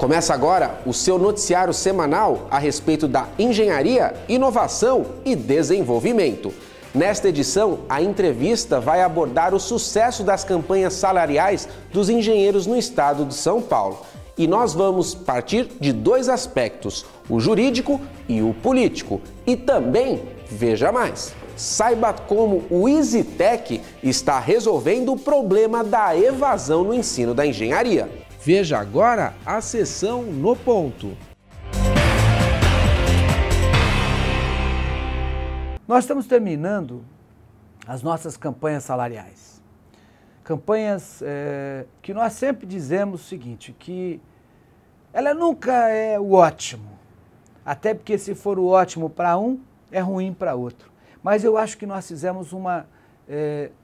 Começa agora o seu noticiário semanal a respeito da engenharia, inovação e desenvolvimento. Nesta edição, a entrevista vai abordar o sucesso das campanhas salariais dos engenheiros no estado de São Paulo. E nós vamos partir de dois aspectos, o jurídico e o político. E também, veja mais, saiba como o EasyTech está resolvendo o problema da evasão no ensino da engenharia. Veja agora a sessão No Ponto. Nós estamos terminando as nossas campanhas salariais. Campanhas que nós sempre dizemos o seguinte, que ela nunca é o ótimo. Até porque se for o ótimo para um, é ruim para outro. Mas eu acho que nós fizemos uma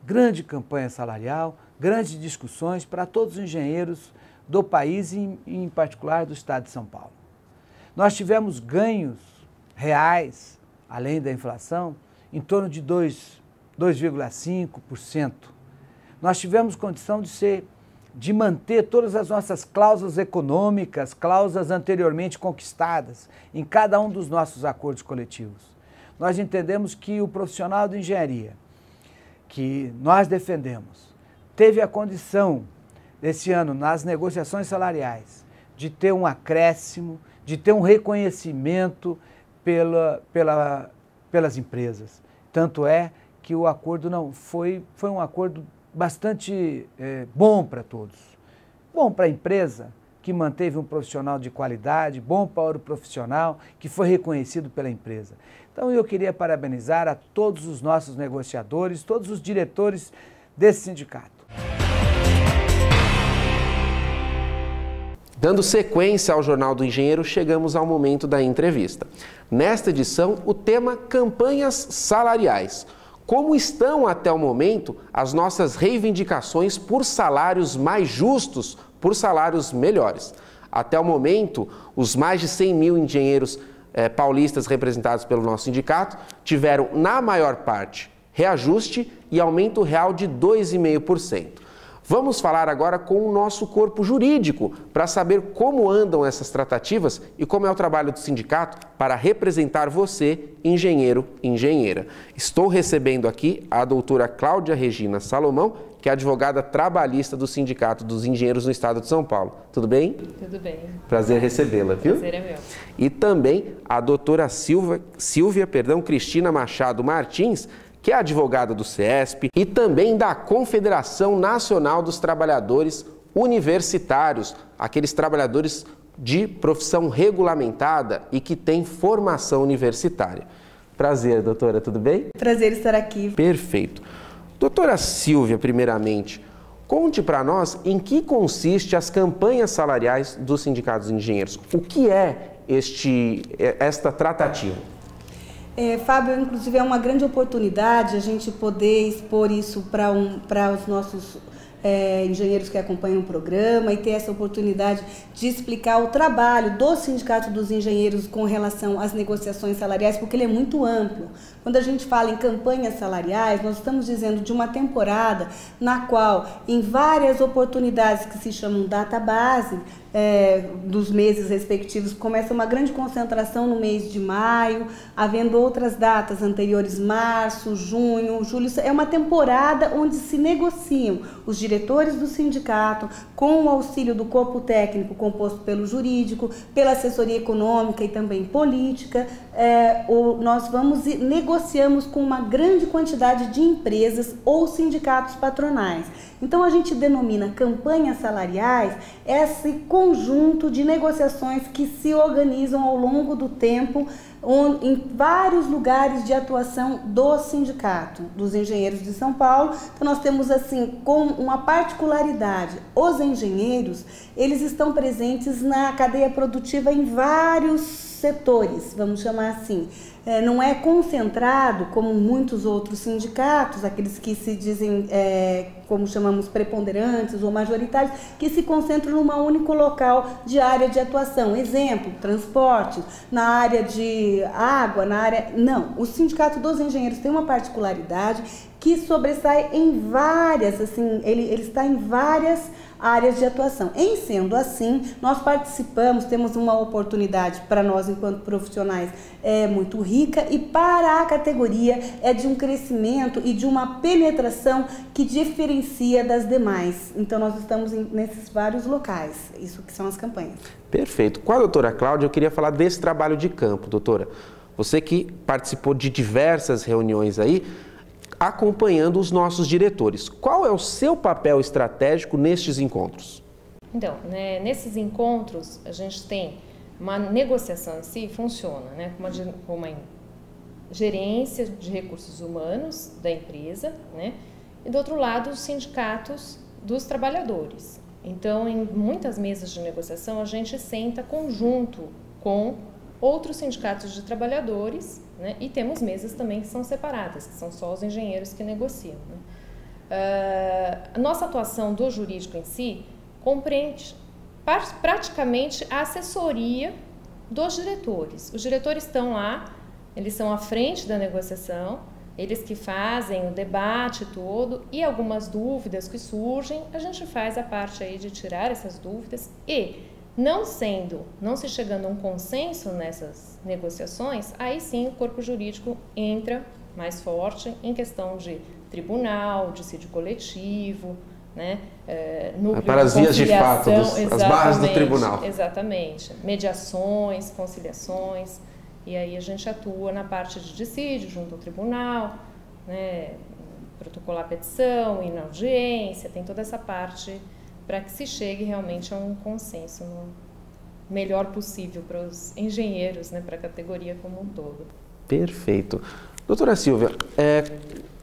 grande campanha salarial, grandes discussões para todos os engenheiros do país e em particular do estado de São Paulo. Nós tivemos ganhos reais, além da inflação, em torno de 2,5%. Nós tivemos condição de manter todas as nossas cláusulas econômicas, cláusulas anteriormente conquistadas, em cada um dos nossos acordos coletivos. Nós entendemos que o profissional de engenharia, que nós defendemos, teve a condição, esse ano, nas negociações salariais, de ter um acréscimo, de ter um reconhecimento pelas empresas. Tanto é que o acordo foi um acordo bastante bom para todos. Bom para a empresa, que manteve um profissional de qualidade, bom para o profissional, que foi reconhecido pela empresa. Então eu queria parabenizar a todos os nossos negociadores, todos os diretores desse sindicato. Dando sequência ao Jornal do Engenheiro, chegamos ao momento da entrevista. Nesta edição, o tema campanhas salariais. Como estão até o momento as nossas reivindicações por salários mais justos, por salários melhores? Até o momento, os mais de 100 mil engenheiros paulistas representados pelo nosso sindicato tiveram, na maior parte, reajuste e aumento real de 2,5%. Vamos falar agora com o nosso corpo jurídico para saber como andam essas tratativas e como é o trabalho do sindicato para representar você, engenheiro e engenheira. Estou recebendo aqui a doutora Cláudia Regina Salomão, que é advogada trabalhista do Sindicato dos Engenheiros no Estado de São Paulo. Tudo bem? Tudo bem. Prazer recebê-la, viu? Prazer é meu. E também a doutora Silvia Cristina Machado Martins, que é advogada do CESP e também da Confederação Nacional dos Trabalhadores Universitários, aqueles trabalhadores de profissão regulamentada e que têm formação universitária. Prazer, doutora, tudo bem? Prazer estar aqui. Perfeito. Doutora Silvia, primeiramente, conte para nós em que consiste as campanhas salariais dos sindicatos de engenheiros. O que é esta tratativa? Fábio, inclusive é uma grande oportunidade a gente poder expor isso para os nossos engenheiros que acompanham o programa e ter essa oportunidade de explicar o trabalho do Sindicato dos Engenheiros com relação às negociações salariais, porque ele é muito amplo. Quando a gente fala em campanhas salariais, nós estamos dizendo de uma temporada na qual, em várias oportunidades que se chamam database, dos meses respectivos, começa uma grande concentração no mês de maio, havendo outras datas anteriores, março, junho, julho. É uma temporada onde se negociam os diretores do sindicato, com o auxílio do corpo técnico composto pelo jurídico, pela assessoria econômica e também política. Nós negociamos com uma grande quantidade de empresas ou sindicatos patronais. Então a gente denomina campanhas salariais esse conjunto de negociações que se organizam ao longo do tempo em vários lugares de atuação do Sindicato dos Engenheiros de São Paulo. Então nós temos assim, com uma particularidade, os engenheiros, eles estão presentes na cadeia produtiva em vários setores, vamos chamar assim. não é concentrado como muitos outros sindicatos, aqueles que se dizem, como chamamos, preponderantes ou majoritários, que se concentram num único local de área de atuação. Exemplo, transporte, na área de água, na área... Não, o Sindicato dos Engenheiros tem uma particularidade que sobressai em várias, assim, ele está em várias áreas de atuação. Em sendo assim, nós participamos, temos uma oportunidade para nós enquanto profissionais muito rica, e para a categoria é de um crescimento e de uma penetração que diferencia das demais. Então nós estamos nesses vários locais, isso que são as campanhas. Perfeito. Com a doutora Cláudia, eu queria falar desse trabalho de campo, doutora. Você que participou de diversas reuniões aí, acompanhando os nossos diretores. Qual é o seu papel estratégico nestes encontros? Então, nesses encontros, a gente tem uma negociação em si, funciona, com uma gerência de recursos humanos da empresa, e do outro lado, os sindicatos dos trabalhadores. Então, em muitas mesas de negociação, a gente senta conjunto com outros sindicatos de trabalhadores, e temos mesas também que são separadas, que são só os engenheiros que negociam. A nossa atuação do jurídico em si compreende praticamente a assessoria dos diretores. Os diretores estão lá, eles são à frente da negociação, eles que fazem o debate todo, e algumas dúvidas que surgem, a gente faz a parte aí de tirar essas dúvidas, e não se chegando a um consenso nessas negociações, aí sim o corpo jurídico entra mais forte em questão de tribunal, dissídio coletivo, para as vias de fato, as barras do tribunal. Exatamente, mediações, conciliações, e aí a gente atua na parte de dissídio junto ao tribunal, protocolar a petição, ir na audiência, tem toda essa parte para que se chegue realmente a um consenso melhor possível para os engenheiros, para a categoria como um todo. Perfeito. Doutora Silvia,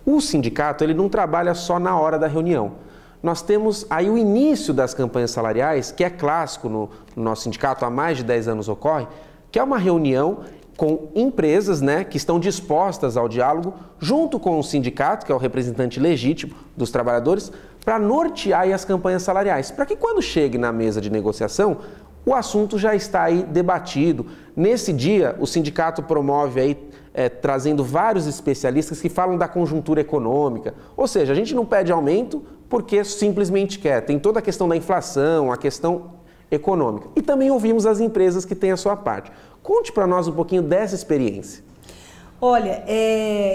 o sindicato ele não trabalha só na hora da reunião. Nós temos aí o início das campanhas salariais, que é clássico no nosso sindicato, há mais de 10 anos ocorre, que é uma reunião com empresas que estão dispostas ao diálogo, junto com o sindicato, que é o representante legítimo dos trabalhadores, para nortear aí as campanhas salariais, para que quando chegue na mesa de negociação, o assunto já está aí debatido. Nesse dia, o sindicato promove aí, trazendo vários especialistas que falam da conjuntura econômica, ou seja, a gente não pede aumento porque simplesmente quer, tem toda a questão da inflação, a questão econômica. E também ouvimos as empresas que têm a sua parte. Conte para nós um pouquinho dessa experiência. Olha,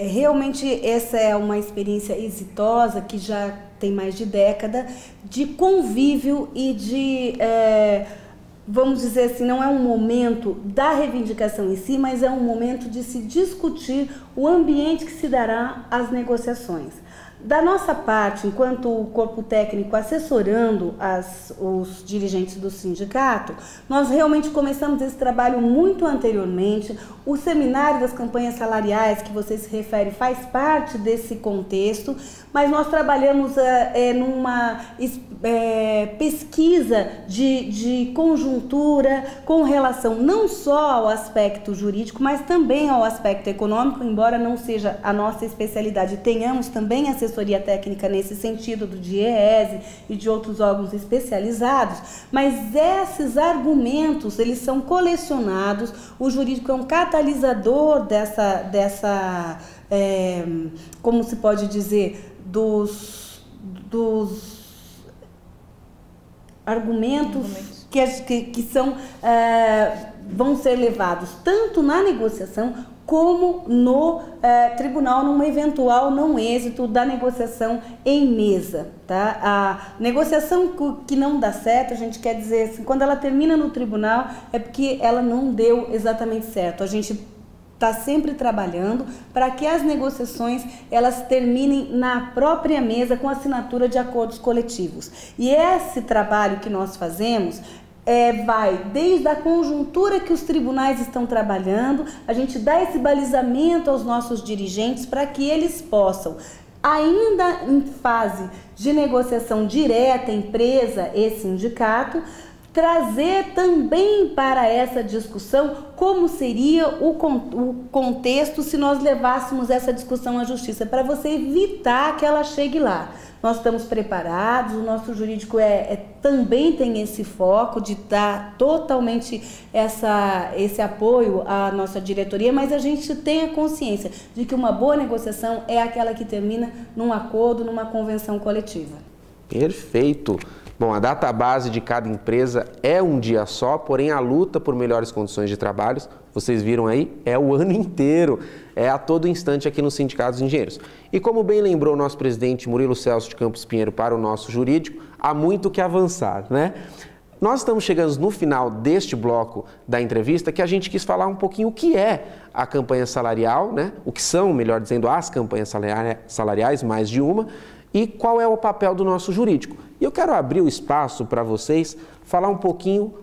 realmente essa é uma experiência exitosa que já tem mais de década de convívio e de, vamos dizer assim, não é um momento da reivindicação em si, mas é um momento de se discutir o ambiente que se dará às negociações. Da nossa parte, enquanto corpo técnico assessorando os dirigentes do sindicato, nós realmente começamos esse trabalho muito anteriormente. O seminário das campanhas salariais que você se refere faz parte desse contexto, mas nós trabalhamos numa pesquisa de conjuntura com relação não só ao aspecto jurídico, mas também ao aspecto econômico, embora não seja a nossa especialidade, tenhamos também assessoria técnica nesse sentido do DIEESE e de outros órgãos especializados, mas esses argumentos, eles são colecionados, o jurídico é um catalisador dessa como se pode dizer, dos argumentos que são, vão ser levados tanto na negociação como no tribunal, num eventual não êxito da negociação em mesa. Tá? A negociação que não dá certo, a gente quer dizer assim, quando ela termina no tribunal, é porque ela não deu exatamente certo. A gente está sempre trabalhando para que as negociações elas terminem na própria mesa com assinatura de acordos coletivos. E esse trabalho que nós fazemos vai desde a conjuntura que os tribunais estão trabalhando, a gente dá esse balizamento aos nossos dirigentes para que eles possam, ainda em fase de negociação direta, empresa e sindicato, trazer também para essa discussão como seria o contexto se nós levássemos essa discussão à justiça, para você evitar que ela chegue lá. Nós estamos preparados, o nosso jurídico também tem esse foco de dar totalmente esse apoio à nossa diretoria, mas a gente tem a consciência de que uma boa negociação é aquela que termina num acordo, numa convenção coletiva. Perfeito! Bom, a database de cada empresa é um dia só, porém a luta por melhores condições de trabalho, vocês viram aí, é o ano inteiro, é a todo instante aqui no Sindicato dos Engenheiros. E como bem lembrou o nosso presidente Murilo Celso de Campos Pinheiro para o nosso jurídico, há muito que avançar, né? Nós estamos chegando no final deste bloco da entrevista que a gente quis falar um pouquinho o que é a campanha salarial, né? O que são, melhor dizendo, as campanhas salariais, mais de uma, e qual é o papel do nosso jurídico. E eu quero abrir o espaço para vocês falar um pouquinho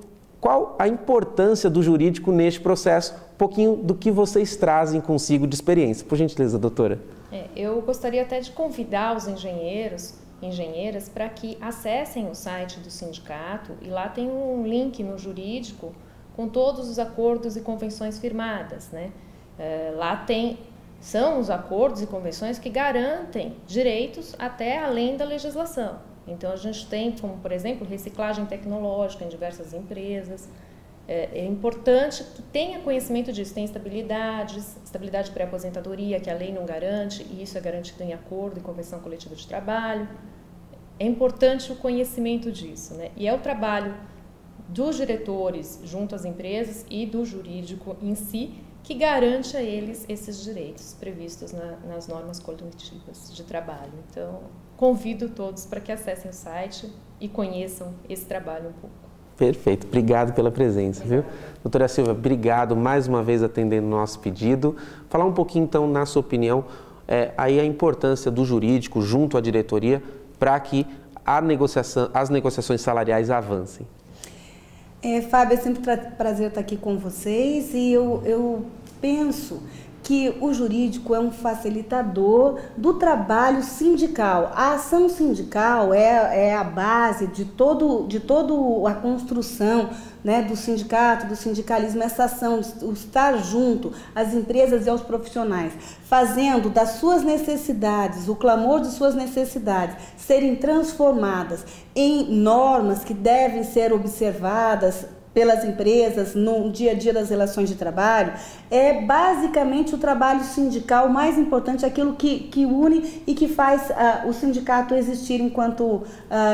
qual a importância do jurídico neste processo, um pouquinho do que vocês trazem consigo de experiência. Por gentileza, doutora. Eu gostaria até de convidar os engenheiros e engenheiras para que acessem o site do sindicato e lá tem um link no jurídico com todos os acordos e convenções firmadas, né? Lá são os acordos e convenções que garantem direitos até além da legislação. Então, a gente tem, como, por exemplo, reciclagem tecnológica em diversas empresas. É importante que tenha conhecimento disso. Tem estabilidade pré-aposentadoria, que a lei não garante, e isso é garantido em acordo e convenção coletiva de trabalho. É importante o conhecimento disso, né? E é o trabalho dos diretores junto às empresas e do jurídico em si que garante a eles esses direitos previstos nas normas coletivas de trabalho. Então, convido todos para que acessem o site e conheçam esse trabalho um pouco. Perfeito, obrigado pela presença, viu? Doutora Silvia, obrigado mais uma vez atendendo o nosso pedido. Falar um pouquinho então, na sua opinião, aí a importância do jurídico junto à diretoria para que as negociações salariais avancem. Fábio, é sempre prazer estar aqui com vocês e eu penso que o jurídico é um facilitador do trabalho sindical. A ação sindical é a base de toda a construção, né, do sindicato, do sindicalismo, essa ação, o estar junto às empresas e aos profissionais, fazendo das suas necessidades, o clamor de suas necessidades, serem transformadas em normas que devem ser observadas pelas empresas no dia a dia das relações de trabalho, é basicamente o trabalho sindical mais importante, aquilo que une e que faz o sindicato existir enquanto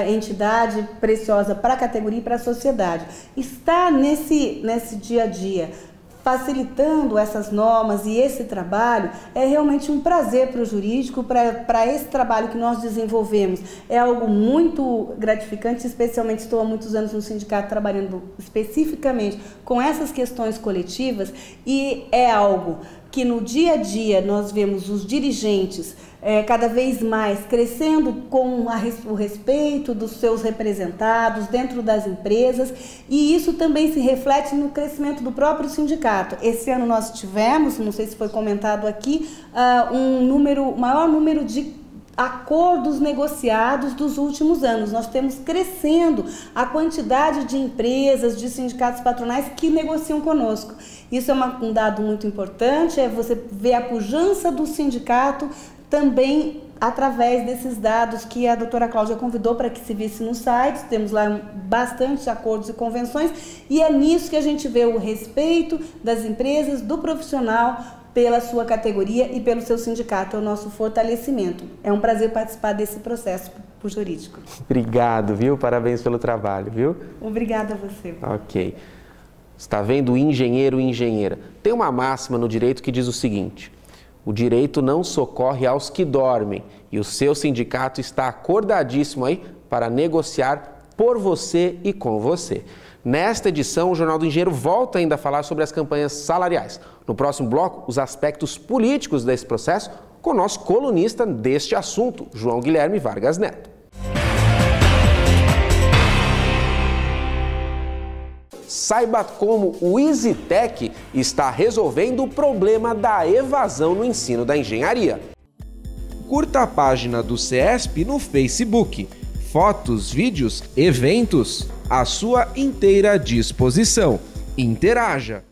entidade preciosa para a categoria e para a sociedade. Estar nesse dia a dia, facilitando essas normas e esse trabalho, é realmente um prazer para o jurídico, para esse trabalho que nós desenvolvemos. É algo muito gratificante, especialmente estou há muitos anos no sindicato trabalhando especificamente com essas questões coletivas e é algo que no dia a dia nós vemos os dirigentes cada vez mais crescendo com o respeito dos seus representados dentro das empresas e isso também se reflete no crescimento do próprio sindicato. Esse ano nós tivemos, não sei se foi comentado aqui, maior número de acordos negociados dos últimos anos. Nós temos crescendo a quantidade de empresas, de sindicatos patronais que negociam conosco. Isso é um dado muito importante, você ver a pujança do sindicato também através desses dados que a doutora Cláudia convidou para que se visse no site. Temos lá bastante acordos e convenções e é nisso que a gente vê o respeito das empresas, do profissional pela sua categoria e pelo seu sindicato, é o nosso fortalecimento. É um prazer participar desse processo pro jurídico. Obrigado, viu? Parabéns pelo trabalho, viu? Obrigada a você. Ok. Está vendo, engenheiro e engenheira? Tem uma máxima no direito que diz o seguinte: o direito não socorre aos que dormem e o seu sindicato está acordadíssimo aí para negociar por você e com você. Nesta edição, o Jornal do Engenheiro volta ainda a falar sobre as campanhas salariais. No próximo bloco, os aspectos políticos desse processo com o nosso colunista deste assunto, João Guilherme Vargas Neto. Saiba como o EasyTech está resolvendo o problema da evasão no ensino da engenharia. Curta a página do CESP no Facebook. Fotos, vídeos, eventos. à sua inteira disposição. Interaja!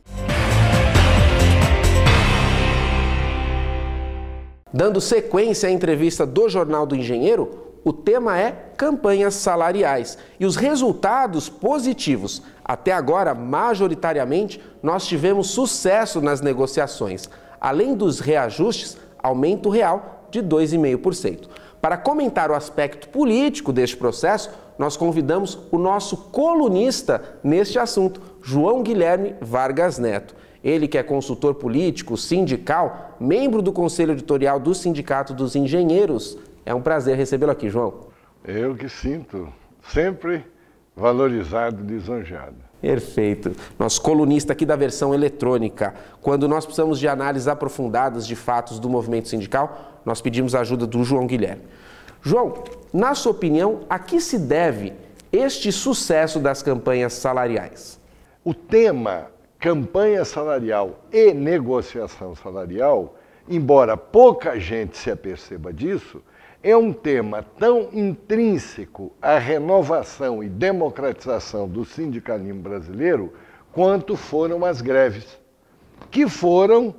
Dando sequência à entrevista do Jornal do Engenheiro, o tema é campanhas salariais e os resultados positivos. Até agora, majoritariamente, nós tivemos sucesso nas negociações. Além dos reajustes, aumento real de 2,5%. Para comentar o aspecto político deste processo, nós convidamos o nosso colunista neste assunto, João Guilherme Vargas Neto. Ele que é consultor político, sindical, membro do Conselho Editorial do Sindicato dos Engenheiros. É um prazer recebê-lo aqui, João. Eu que sinto, sempre valorizado e lisonjeado. Perfeito. Nosso colunista aqui da versão eletrônica. Quando nós precisamos de análises aprofundadas de fatos do movimento sindical, nós pedimos a ajuda do João Guilherme. João, na sua opinião, a que se deve este sucesso das campanhas salariais? O tema campanha salarial e negociação salarial, embora pouca gente se aperceba disso, é um tema tão intrínseco à renovação e democratização do sindicalismo brasileiro quanto foram as greves, que foram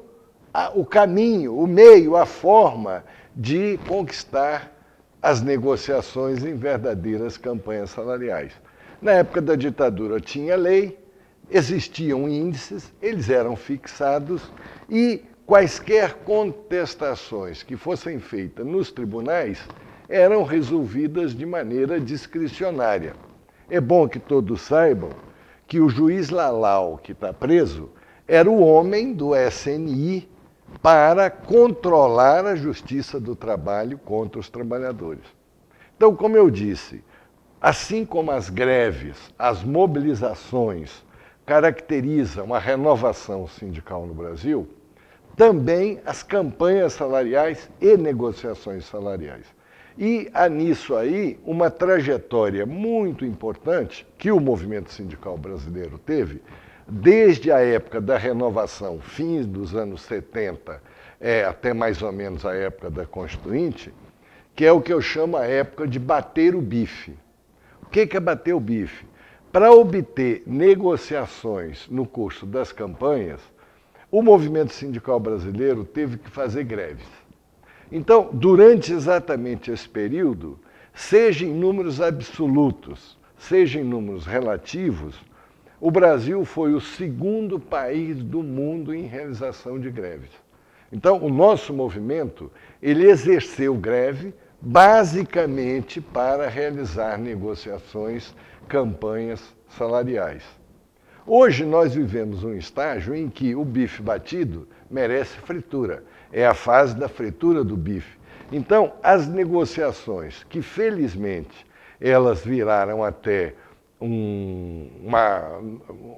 o caminho, o meio, a forma de conquistar as negociações em verdadeiras campanhas salariais. Na época da ditadura tinha lei, existiam índices, eles eram fixados e quaisquer contestações que fossem feitas nos tribunais eram resolvidas de maneira discricionária. É bom que todos saibam que o juiz Lalau, que está preso, era o homem do SNI para controlar a justiça do trabalho contra os trabalhadores. Então, como eu disse, assim como as greves, as mobilizações caracterizam a renovação sindical no Brasil, também as campanhas salariais e negociações salariais. E há nisso aí uma trajetória muito importante que o movimento sindical brasileiro teve, desde a época da renovação, fins dos anos 70, até mais ou menos a época da Constituinte, que é o que eu chamo a época de bater o bife. O que é bater o bife? Para obter negociações no curso das campanhas, o movimento sindical brasileiro teve que fazer greves. Então, durante exatamente esse período, seja em números absolutos, seja em números relativos, o Brasil foi o segundo país do mundo em realização de greves. Então, o nosso movimento, ele exerceu greve basicamente para realizar negociações, campanhas salariais. Hoje nós vivemos um estágio em que o bife batido merece fritura. É a fase da fritura do bife. Então, as negociações, que felizmente elas viraram até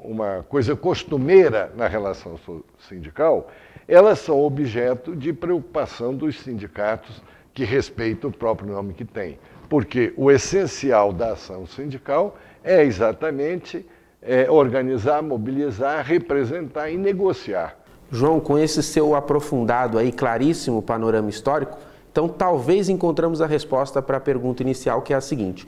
uma coisa costumeira na relação sindical, elas são objeto de preocupação dos sindicatos que respeitam o próprio nome que tem. Porque o essencial da ação sindical é exatamente organizar, mobilizar, representar e negociar. João, com esse seu aprofundado aí, claríssimo panorama histórico, então talvez encontramos a resposta para a pergunta inicial, que é a seguinte.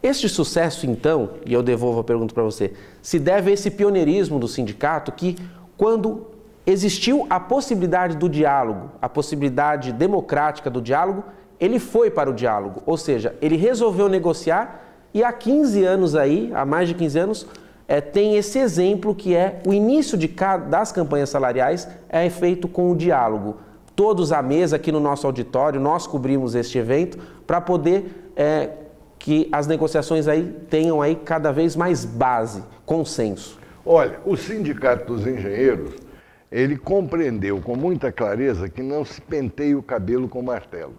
Este sucesso, então, e eu devolvo a pergunta para você, se deve a esse pioneirismo do sindicato que, quando existiu a possibilidade do diálogo, a possibilidade democrática do diálogo, ele foi para o diálogo, ou seja, ele resolveu negociar e há 15 anos aí, há mais de 15 anos, tem esse exemplo que é o início das campanhas salariais é feito com o diálogo. Todos à mesa aqui no nosso auditório, nós cobrimos este evento para poder que as negociações aí tenham aí cada vez mais base, consenso. Olha, o Sindicato dos Engenheiros, ele compreendeu com muita clareza que não se penteia o cabelo com martelo.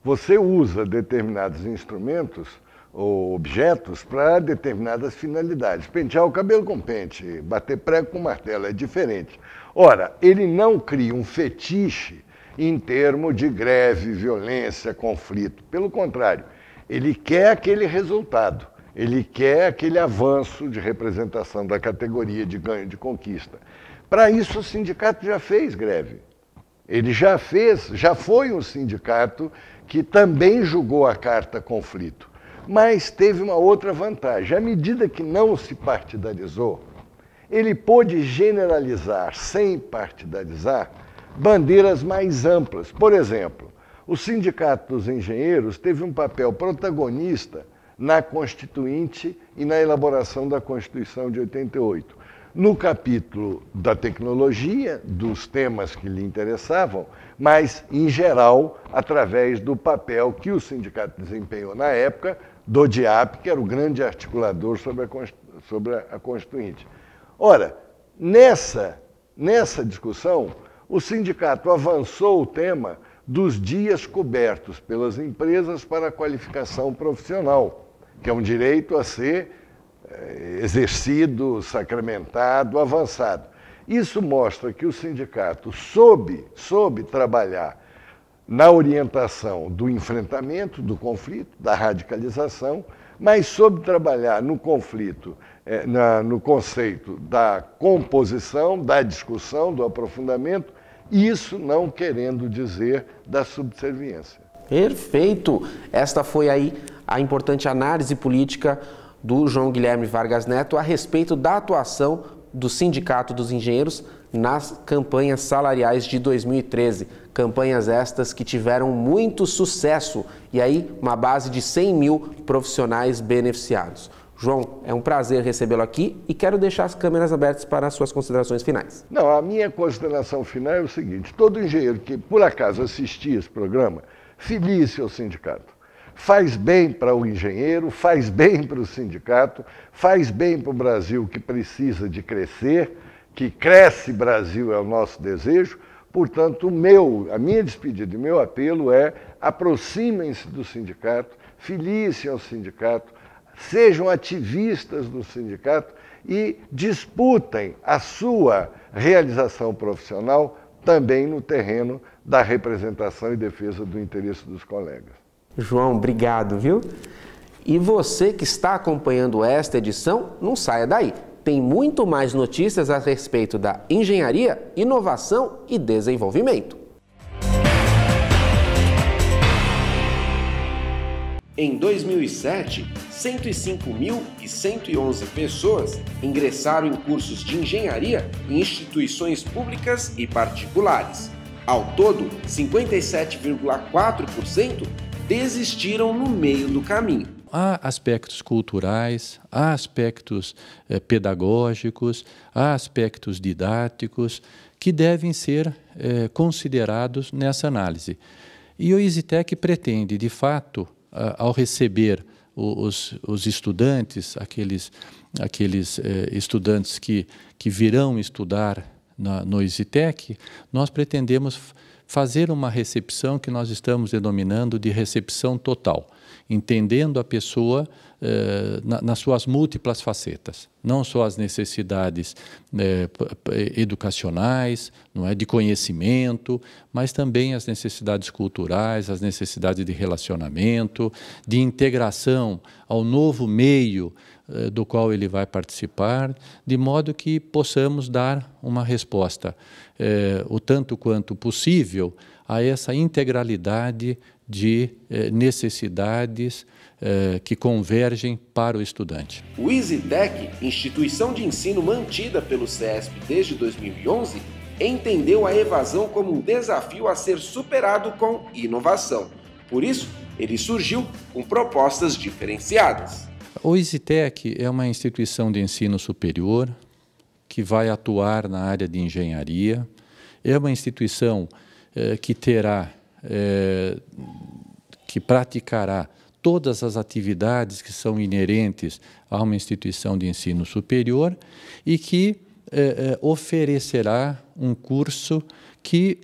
Você usa determinados instrumentos ou objetos para determinadas finalidades. Pentear o cabelo com pente, bater prego com martelo, é diferente. Ora, ele não cria um fetiche em termos de greve, violência, conflito. Pelo contrário, ele quer aquele resultado, ele quer aquele avanço de representação da categoria de ganho de conquista. Para isso, o sindicato já fez greve. Ele já foi um sindicato que também julgou a carta conflito. Mas teve uma outra vantagem. À medida que não se partidarizou, ele pôde generalizar, sem partidarizar, bandeiras mais amplas. Por exemplo, o Sindicato dos Engenheiros teve um papel protagonista na Constituinte e na elaboração da Constituição de 88. No capítulo da tecnologia, dos temas que lhe interessavam, mas, em geral, através do papel que o sindicato desempenhou na época, do DIAP, que era o grande articulador sobre a Constituinte. Ora, nessa discussão, o sindicato avançou o tema dos dias cobertos pelas empresas para a qualificação profissional, que é um direito a ser exercido, sacramentado, avançado. Isso mostra que o sindicato soube trabalhar na orientação do enfrentamento, do conflito, da radicalização, mas soube trabalhar no conflito, no conceito da composição, da discussão, do aprofundamento, isso não querendo dizer da subserviência. Perfeito! Esta foi aí a importante análise política do João Guilherme Vargas Neto a respeito da atuação do Sindicato dos Engenheiros nas campanhas salariais de 2013. Campanhas estas que tiveram muito sucesso e aí uma base de 100 mil profissionais beneficiados. João, é um prazer recebê-lo aqui e quero deixar as câmeras abertas para as suas considerações finais. Não, a minha consideração final é o seguinte: todo engenheiro que por acaso assistir esse programa, filie-se ao sindicato. Faz bem para o engenheiro, faz bem para o sindicato, faz bem para o Brasil que precisa de crescer, que cresce Brasil é o nosso desejo. Portanto, a minha despedida e meu apelo é: aproximem-se do sindicato, filiem-se ao sindicato, sejam ativistas do sindicato e disputem a sua realização profissional também no terreno da representação e defesa do interesse dos colegas. João, obrigado, viu? E você que está acompanhando esta edição, não saia daí. Tem muito mais notícias a respeito da engenharia, inovação e desenvolvimento. Em 2007, 105.111 pessoas ingressaram em cursos de engenharia em instituições públicas e particulares. Ao todo, 57,4% desistiram no meio do caminho. Há aspectos culturais, há aspectos pedagógicos, há aspectos didáticos que devem ser considerados nessa análise. E o EasyTech pretende, de fato, ao receber os estudantes, aqueles estudantes que virão estudar no EasyTech, nós pretendemos fazer uma recepção que nós estamos denominando de recepção total, entendendo a pessoa nas suas múltiplas facetas, não só as necessidades educacionais, não é, de conhecimento, mas também as necessidades culturais, as necessidades de relacionamento, de integração ao novo meio do qual ele vai participar, de modo que possamos dar uma resposta o tanto quanto possível a essa integralidade de necessidades que convergem para o estudante. O EasyTech, instituição de ensino mantida pelo CESP desde 2011, entendeu a evasão como um desafio a ser superado com inovação. Por isso, ele surgiu com propostas diferenciadas. O EasyTech é uma instituição de ensino superior que vai atuar na área de engenharia. É uma instituição que praticará todas as atividades que são inerentes a uma instituição de ensino superior e que oferecerá um curso que,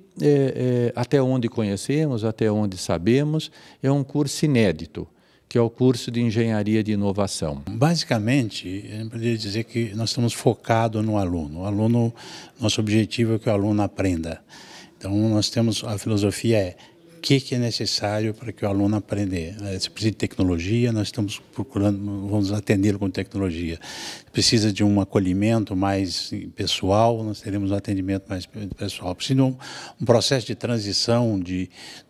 até onde conhecemos, até onde sabemos, é um curso inédito, que é o curso de Engenharia de Inovação. Basicamente, eu poderia dizer que nós estamos focados no aluno. O aluno, nosso objetivo é que o aluno aprenda. Então, nós temos, a filosofia é que é necessário para que o aluno aprenda. Se precisa de tecnologia, nós estamos procurando, vamos atendê-lo com tecnologia. Se precisa de um acolhimento mais pessoal, nós teremos um atendimento mais pessoal. Precisa de um processo de transição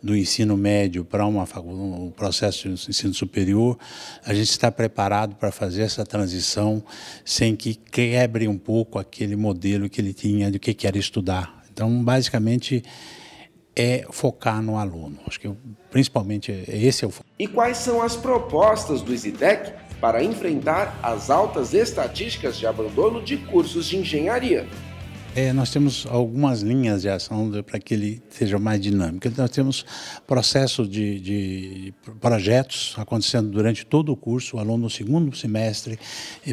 do ensino médio para um processo de ensino superior, a gente está preparado para fazer essa transição sem que quebre um pouco aquele modelo que ele tinha de que era estudar. Então, basicamente, é focar no aluno. Acho que principalmente esse é o foco. E quais são as propostas do EasyTech para enfrentar as altas estatísticas de abandono de cursos de engenharia? Nós temos algumas linhas de ação para que ele seja mais dinâmico. Nós temos processo de projetos acontecendo durante todo o curso. O aluno no segundo semestre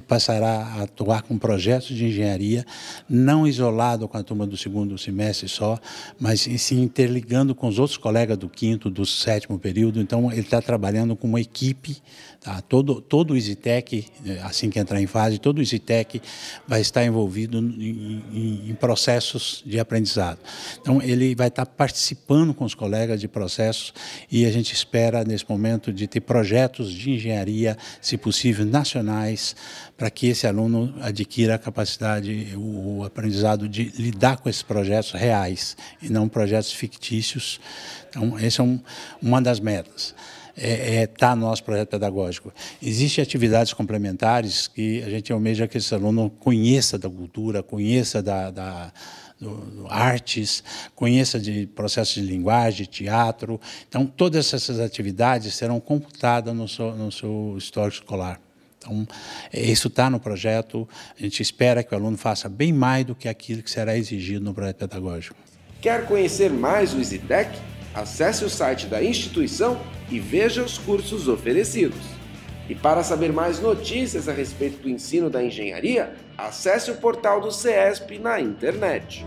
passará a atuar com projetos de engenharia, não isolado com a turma do segundo semestre só, mas se interligando com os outros colegas do quinto, do sétimo período. Então, ele está trabalhando com uma equipe. Tá? Todo o EasyTech, assim que entrar em fase, todo o EasyTech vai estar envolvido em processos de aprendizado. Então, ele vai estar participando com os colegas de processos e a gente espera, nesse momento, de ter projetos de engenharia, se possível, nacionais, para que esse aluno adquira a capacidade, o aprendizado de lidar com esses projetos reais e não projetos fictícios. Então, essa é uma das metas. Está no nosso projeto pedagógico. Existem atividades complementares que a gente almeja que esse aluno conheça da cultura, conheça artes, conheça de processos de linguagem, teatro. Então, todas essas atividades serão computadas no seu histórico escolar. Então, isso está no projeto. A gente espera que o aluno faça bem mais do que aquilo que será exigido no projeto pedagógico. Quer conhecer mais o EasyTech? Acesse o site da instituição e veja os cursos oferecidos. E para saber mais notícias a respeito do ensino da engenharia, acesse o portal do CESP na internet.